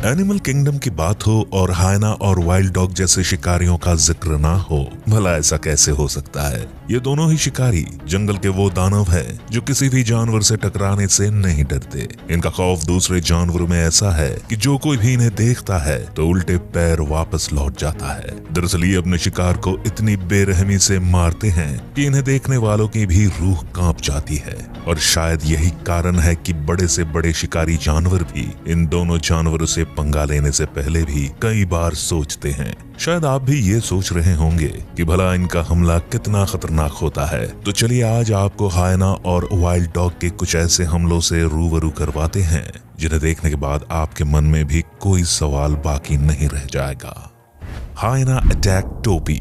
Animal kingdom की बात हो और हायना और वाइल्ड डॉग जैसे शिकारियों का जिक्र ना हो, भला ऐसा कैसे हो सकता है। ये दोनों ही शिकारी जंगल के वो दानव है जो किसी भी जानवर से टकराने से नहीं डरते। इनका खौफ दूसरे जानवरों में ऐसा है कि जो कोई भी इन्हें देखता है तो उल्टे पैर वापस लौट जाता है। दरअसल ये अपने शिकार को इतनी बेरहमी से मारते हैं कि इन्हें देखने वालों की भी रूह कांप जाती है। और शायद यही कारण है कि बड़े से बड़े शिकारी जानवर भी इन दोनों जानवरों से पंगा लेने से पहले भी कई बार सोचते हैं। शायद आप भी ये सोच रहे होंगे कि भला इनका हमला कितना खतरनाक होता है। तो चलिए आज आपको हायना और वाइल्ड डॉग के कुछ ऐसे हमलों से रूबरू करवाते हैं जिन्हें देखने के बाद आपके मन में भी कोई सवाल बाकी नहीं रह जाएगा। हायना अटैक टोपी।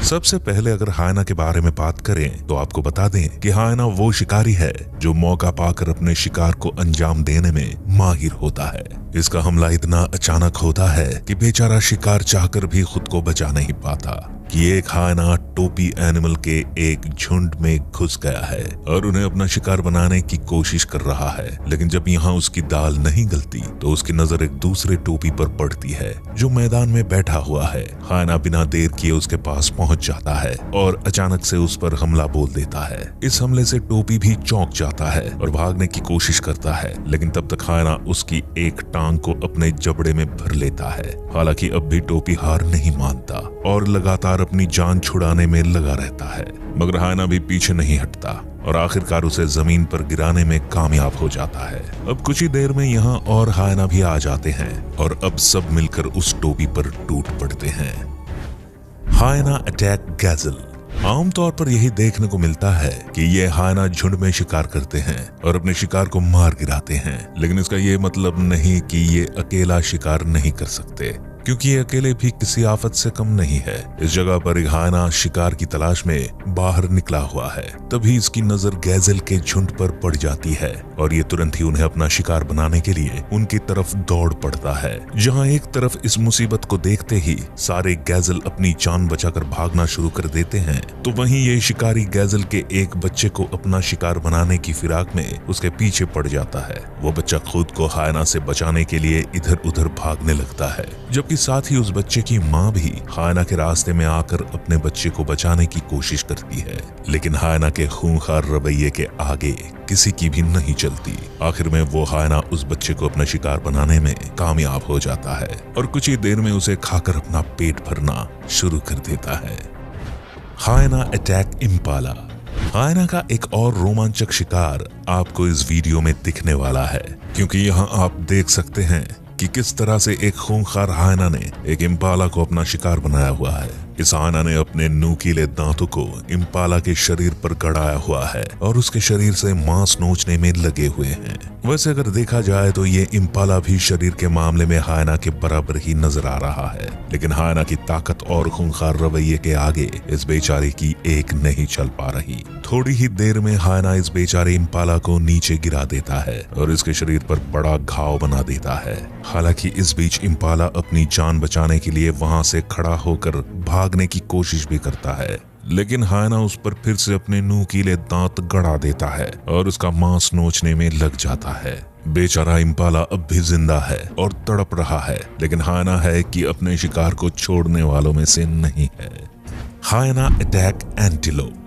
सबसे पहले अगर हायना के बारे में बात करें तो आपको बता दें कि हायना वो शिकारी है जो मौका पाकर अपने शिकार को अंजाम देने में माहिर होता है। इसका हमला इतना अचानक होता है कि बेचारा शिकार चाहकर भी खुद को बचा नहीं पाता कि एक हायना टोपी एनिमल के एक झुंड में घुस गया है और उन्हें अपना शिकार बनाने की कोशिश कर रहा है। लेकिन जब यहाँ उसकी दाल नहीं गलती तो उसकी नजर एक दूसरे टोपी पर पड़ती है जो मैदान में बैठा हुआ है। हायना बिना देर किए उसके पास पहुंच जाता है और अचानक से उस पर हमला बोल देता है। इस हमले से टोपी भी चौंक जाता है और भागने की कोशिश करता है, लेकिन तब तक हायना उसकी एक टांग को अपने जबड़े में भर लेता है। हालांकि अब भी टोपी हार नहीं मानता और लगातार अपनी जान छुड़ाने में लगा रहता है, मगर हायना भी पीछे नहीं हटता और आखिरकार उसे जमीन पर गिराने में कामयाब हो जाता है। अब कुछ ही देर में यहाँ और हायना भी आ जाते हैं और अब सब मिलकर उस टोपी पर टूट पड़ते हैं। हायना अटैक गैजल। आमतौर पर यही देखने को मिलता है कि ये हायना झुंड में शिकार करते हैं और अपने शिकार को मार गिराते हैं, लेकिन इसका ये मतलब नहीं कि ये अकेला शिकार नहीं कर सकते, क्योंकि ये अकेले भी किसी आफत से कम नहीं है। इस जगह पर एक हायना शिकार की तलाश में बाहर निकला हुआ है। तभी इसकी नजर गैजल के झुंड पर पड़ जाती है और ये तुरंत ही उन्हें अपना शिकार बनाने के लिए उनकी तरफ दौड़ पड़ता है। जहां एक तरफ इस मुसीबत को देखते ही सारे गैजल अपनी जान बचाकर भागना शुरू कर देते हैं, तो वहीं ये शिकारी गैजल के एक बच्चे को अपना शिकार बनाने की फिराक में उसके पीछे पड़ जाता है। वो बच्चा खुद को हायना से बचाने के लिए इधर उधर भागने लगता है, जबकि साथ ही उस बच्चे की माँ भी हायना के रास्ते में आकर अपने बच्चे को बचाने की कोशिश करती है, लेकिन हायना के खूंखार रवैये के आगे किसी की भी नहीं चलती। आखिर में वो हायना उस बच्चे को अपना शिकार बनाने में कामयाब हो जाता है और कुछ ही देर में उसे खाकर अपना पेट भरना शुरू कर देता है। हायना अटैक इम्पाला। हायना का एक और रोमांचक शिकार आपको इस वीडियो में दिखने वाला है, क्योंकि यहाँ आप देख सकते हैं कि किस तरह से एक खूंखार हायना ने एक इम्पाला को अपना शिकार बनाया हुआ है। इस हायना ने अपने नुकीले दांतों को इम्पाला के शरीर पर गड़ाया हुआ है और उसके शरीर से मांस नोचने में लगे हुए हैं। वैसे अगर देखा जाए तो ये इम्पाला भी शरीर के मामले में हायना के बराबर ही नजर आ रहा है, लेकिन हायना की ताकत और खूंखार रवैये के आगे इस बेचारे की एक नहीं चल पा रही। थोड़ी ही देर में हायना इस बेचारे इम्पाला को नीचे गिरा देता है और इसके शरीर पर बड़ा घाव बना देता है। हालांकि इस बीच इम्पाला अपनी जान बचाने के लिए वहां से खड़ा होकर भागने की कोशिश भी करता है, लेकिन हायना उस पर फिर से अपने नुकीले दांत गड़ा देता है और उसका मांस नोचने में लग जाता है। बेचारा इम्पाला अब भी जिंदा है और तड़प रहा है, लेकिन हायना है कि अपने शिकार को छोड़ने वालों में से नहीं है। हायना अटैक एंटीलोप।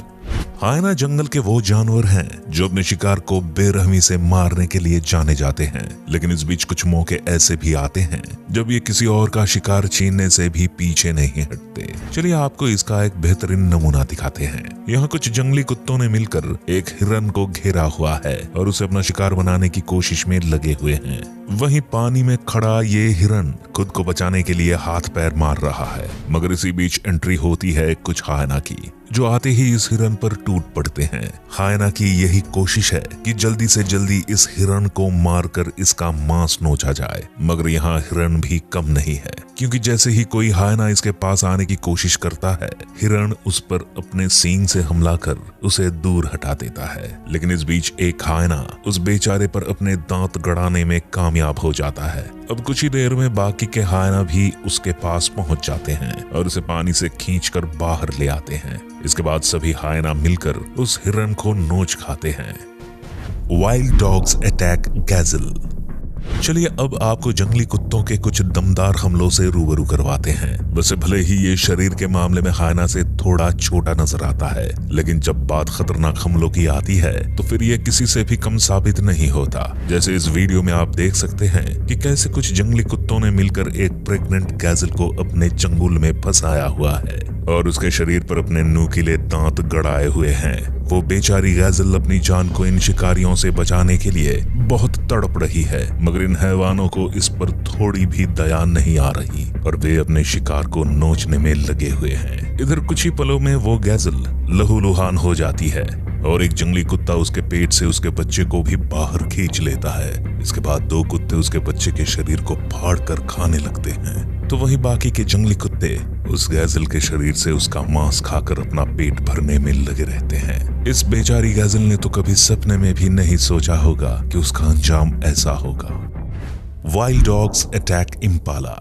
हायना जंगल के वो जानवर हैं जो अपने शिकार को बेरहमी से मारने के लिए जाने जाते हैं, लेकिन इस बीच कुछ मौके ऐसे भी आते हैं जब ये किसी और का शिकार छीनने से भी पीछे नहीं हटते। चलिए आपको इसका एक बेहतरीन नमूना दिखाते हैं। यहाँ कुछ जंगली कुत्तों ने मिलकर एक हिरन को घेरा हुआ है और उसे अपना शिकार बनाने की कोशिश में लगे हुए हैं। वहीं पानी में खड़ा ये हिरन खुद को बचाने के लिए हाथ पैर मार रहा है, मगर इसी बीच एंट्री होती है कुछ हायना की, जो आते ही इस हिरन पर टूट पड़ते हैं। हायना की यही कोशिश है कि जल्दी से जल्दी इस हिरन को मारकर इसका मांस नोचा जाए, मगर यहाँ हिरन भी कम नहीं है, क्योंकि जैसे ही कोई हायना इसके पास आने की कोशिश करता है, हिरन उस पर अपने सींग से हमला कर उसे दूर हटा देता है। लेकिन इस बीच एक हायना उस बेचारे पर अपने दांत गड़ाने में कामयाब हो जाता है। अब कुछ ही देर में बाकी के हायना भी उसके पास पहुंच जाते हैं और उसे पानी से खींचकर बाहर ले आते हैं। इसके बाद सभी हायना मिलकर उस हिरन को नोच खाते हैं। Wild dogs attack गैजल। चलिए अब आपको जंगली कुत्तों के कुछ दमदार हमलों से रूबरू करवाते हैं। वैसे भले ही ये शरीर के मामले में हायना से थोड़ा छोटा नजर आता है, लेकिन जब बात खतरनाक हमलों की आती है तो फिर ये किसी से भी कम साबित नहीं होता। जैसे इस वीडियो में आप देख सकते हैं कि कैसे कुछ जंगली कुत्तों ने मिलकर एक प्रेग्नेंट गैज़ल को अपने चंगुल में फंसाया हुआ है और उसके शरीर पर अपने नुकीले दांत गड़ाए हुए हैं। वो बेचारी गैज़ल अपनी जान को इन शिकारियों से बचाने के लिए बहुत तड़प रही है, मगर इन हैवानों को इस पर थोड़ी भी दया नहीं आ रही और वे अपने शिकार को नोचने में लगे हुए हैं। इधर कुछ ही पलों में वो गैज़ल लहूलुहान हो जाती है और एक जंगली कुत्ता उसके पेट से उसके बच्चे को भी बाहर खींच लेता है। इसके बाद दो कुत्ते उसके बच्चे के शरीर को फाड़ कर खाने लगते हैं, तो वहीं बाकी के जंगली कुत्ते उस गैज़ल के शरीर से उसका मांस खाकर अपना पेट भरने में लगे रहते हैं। इस बेचारी गैज़ल ने तो कभी सपने में भी नहीं सोचा होगा कि उसका अंजाम ऐसा होगा। Wild dogs attack Impala.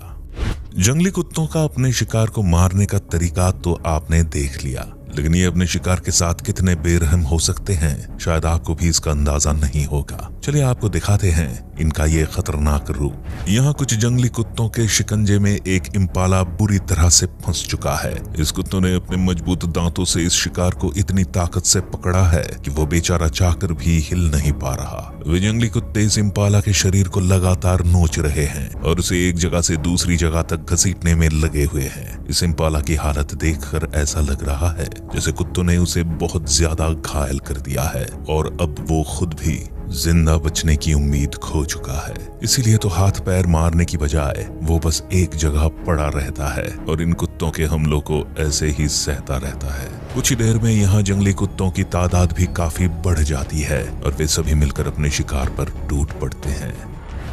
जंगली कुत्तों का अपने शिकार को मारने का तरीका तो आपने देख लिया, लेकिन ये अपने शिकार के साथ कितने बेरहम हो सकते हैं शायद आपको भी इसका अंदाजा नहीं होगा। चलिए आपको दिखाते हैं इनका ये खतरनाक रूप। यहाँ कुछ जंगली कुत्तों के शिकंजे में एक इम्पाला बुरी तरह से फंस चुका है। इस कुत्तों ने अपने मजबूत दांतों से इस शिकार को इतनी ताकत से पकड़ा है कि वो बेचारा चाहकर भी हिल नहीं पा रहा। वे जंगली कुत्ते इस इम्पाला के शरीर को लगातार नोच रहे हैं और उसे एक जगह से दूसरी जगह तक घसीटने में लगे हुए हैं। इस इम्पाला की हालत देखकर ऐसा लग रहा है जैसे कुत्तों ने उसे बहुत ज्यादा घायल कर दिया है और अब वो खुद भी जिंदा बचने की उम्मीद खो चुका है। इसीलिए तो हाथ पैर मारने की बजाय वो बस एक जगह पड़ा रहता है और इन कुत्तों के हमलों को ऐसे ही सहता रहता है। कुछ ही देर में यहाँ जंगली कुत्तों की तादाद भी काफी बढ़ जाती है और वे सभी मिलकर अपने शिकार पर टूट पड़ते हैं।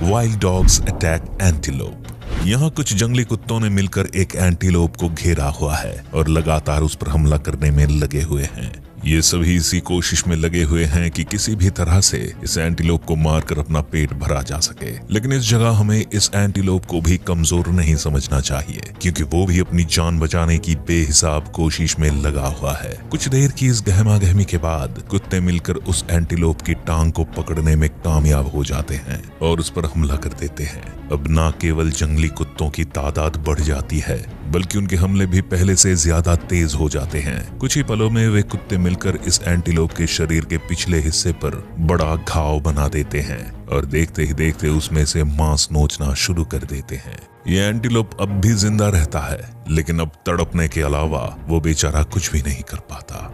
Wild dogs attack antelope. यहाँ कुछ जंगली कुत्तों ने मिलकर एक एंटीलोप को घेरा हुआ है और लगातार उस पर हमला करने में लगे हुए हैं। ये सभी इसी कोशिश में लगे हुए हैं कि किसी भी तरह से इस एंटीलोप को मारकर अपना पेट भरा जा सके। लेकिन इस जगह हमें इस एंटीलोप को भी कमजोर नहीं समझना चाहिए, क्योंकि वो भी अपनी जान बचाने की बेहिसाब कोशिश में लगा हुआ है। कुछ देर की इस गहमा गहमी के बाद कुत्ते मिलकर उस एंटीलोप की टांग को पकड़ने में कामयाब हो जाते हैं और उस पर हमला कर देते हैं। अब न केवल जंगली कुत्तों की तादाद बढ़ जाती है, बल्कि उनके हमले भी पहले से ज्यादा तेज हो जाते हैं। कुछ ही पलों में वे कुत्ते मिलकर इस एंटीलोप के शरीर के पिछले हिस्से पर बड़ा घाव बना देते हैं और देखते ही देखते उसमें से मांस नोचना शुरू कर देते हैं। ये एंटीलोप अब भी जिंदा रहता है, लेकिन अब तड़पने के अलावा वो बेचारा कुछ भी नहीं कर पाता।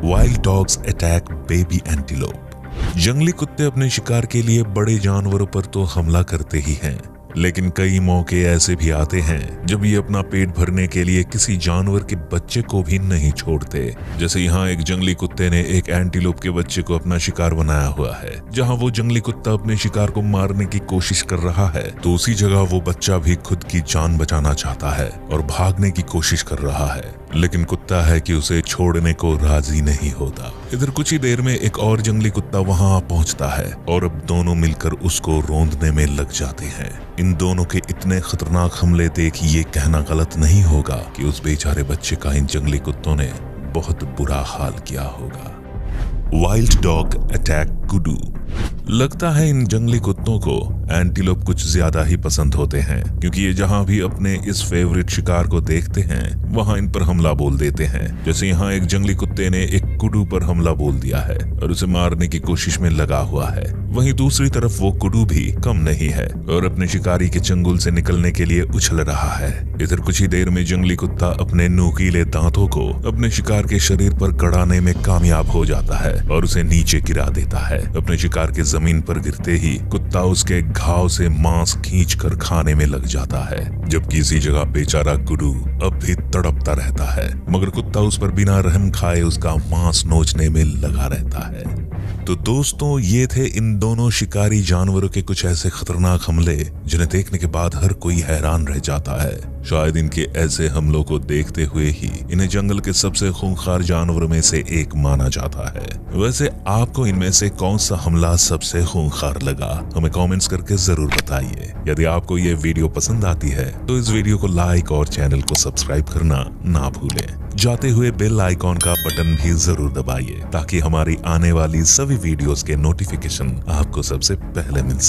Wild dogs attack baby antelope. जंगली कुत्ते अपने शिकार के लिए बड़े जानवरों पर तो हमला करते ही हैं, लेकिन कई मौके ऐसे भी आते हैं जब ये अपना पेट भरने के लिए किसी जानवर के बच्चे को भी नहीं छोड़ते। जैसे यहाँ एक जंगली कुत्ते ने एक एंटीलोप के बच्चे को अपना शिकार बनाया हुआ है। जहाँ वो जंगली कुत्ता अपने शिकार को मारने की कोशिश कर रहा है, तो उसी जगह वो बच्चा भी खुद की जान बचाना चाहता है और भागने की कोशिश कर रहा है, लेकिन कुत्ता है कि उसे छोड़ने को राजी नहीं होता। इधर कुछ ही देर में एक और जंगली कुत्ता वहां पहुंचता है और अब दोनों मिलकर उसको रौंदने में लग जाते हैं। इन दोनों के इतने खतरनाक हमले देख ये कहना गलत नहीं होगा कि उस बेचारे बच्चे का इन जंगली कुत्तों ने बहुत बुरा हाल किया होगा। वाइल्ड डॉग अटैक कुडू। लगता है इन जंगली कुत्तों को एंटीलोप कुछ ज्यादा ही पसंद होते हैं, क्योंकि ये जहां भी अपने इस फेवरेट शिकार को देखते हैं वहां इन पर हमला बोल देते हैं। जैसे यहाँ एक जंगली कुत्ते ने एक कुडू पर हमला बोल दिया है और उसे मारने की कोशिश में लगा हुआ है। वहीं दूसरी तरफ वो कुडू भी कम नहीं है और अपने शिकारी के चंगुल से निकलने के लिए उछल रहा है। इधर कुछ ही देर में जंगली कुत्ता अपने नुकीले दांतों को अपने शिकार के शरीर पर गड़ाने में कामयाब हो जाता है और उसे नीचे गिरा देता है। अपने शिकार के जमीन पर गिरते ही कुत्ता उसके घाव से मांस खींचकर खाने में लग जाता है, जबकि इसी जगह बेचारा कुडू अब भी तड़पता रहता है, मगर कुत्ता उस पर बिना रहम खाए उसका मांस नोचने में लगा रहता है। तो दोस्तों, ये थे इन दोनों शिकारी जानवरों के कुछ ऐसे खतरनाक हमले जिन्हें देखने के बाद हर कोई हैरान रह जाता है। शायद इनके ऐसे हमलों को देखते हुए ही इन्हें जंगल के सबसे खूंखार जानवरों में से एक माना जाता है। वैसे आपको इनमें से कौन सा हमला सबसे खूंखार लगा, हमें कमेंट्स करके जरूर बताइए। यदि आपको ये वीडियो पसंद आती है तो इस वीडियो को लाइक और चैनल को सब्सक्राइब करना ना भूलें। जाते हुए बेल आइकॉन का बटन भी जरूर दबाइए ताकि हमारी आने वाली सभी वीडियोस के नोटिफिकेशन आपको सबसे पहले मिल सके।